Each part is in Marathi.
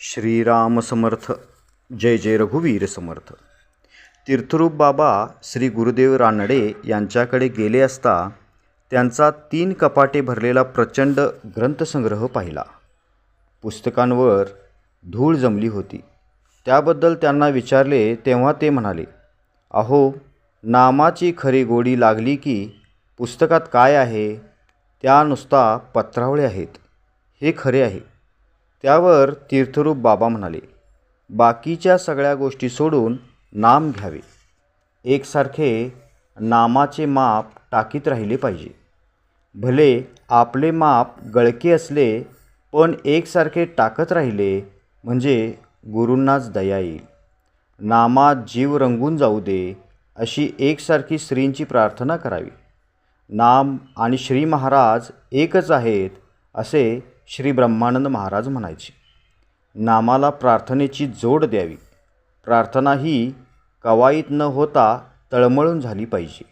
श्रीराम समर्थ. जय जय रघुवीर समर्थ. तीर्थरूप बाबा श्री गुरुदेव रानडे यांच्याकडे गेले असता त्यांचा 3 कपाटे भरलेला प्रचंड ग्रंथसंग्रह पाहिला. पुस्तकांवर धूळ जमली होती. त्याबद्दल त्यांना विचारले तेव्हा ते म्हणाले, अहो, नामाची खरी गोडी लागली की पुस्तकात काय आहे त्या नुसता पत्रावळ्या आहेत, हे खरे आहे. त्यावर तीर्थरूप बाबा म्हणाले, बाकीच्या सगळ्या गोष्टी सोडून नाम घ्यावे. एकसारखे नामाचे माप टाकीत राहिले पाहिजे. भले आपले माप गळके असले पण एकसारखे टाकत राहिले म्हणजे गुरूंनाच दया येईल. नामात जीव रंगून जाऊ दे अशी एकसारखी श्रींची प्रार्थना करावी. नाम आणि श्री महाराज एकच आहेत असे श्री ब्रह्मानंद महाराज म्हणायचे. नामाला प्रार्थनेची जोड द्यावी. प्रार्थना ही कवाईत न होता तळमळून झाली पाहिजे.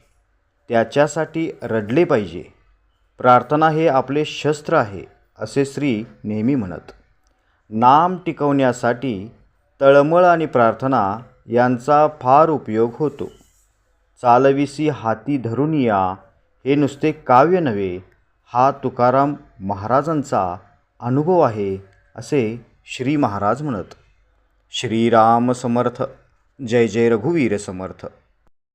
त्याच्यासाठी रडले पाहिजे. प्रार्थना हे आपले शस्त्र आहे असे श्री नेहमी म्हणत. नाम टिकवण्यासाठी तळमळ आणि प्रार्थना यांचा फार उपयोग होतो. चालविसी हाती धरून या हे नुसते काव्य नव्हे, हा तुकाराम महाराजांचा अनुभव आहे असे श्री महाराज म्हणत. श्रीराम समर्थ. जय जय रघुवीर समर्थ.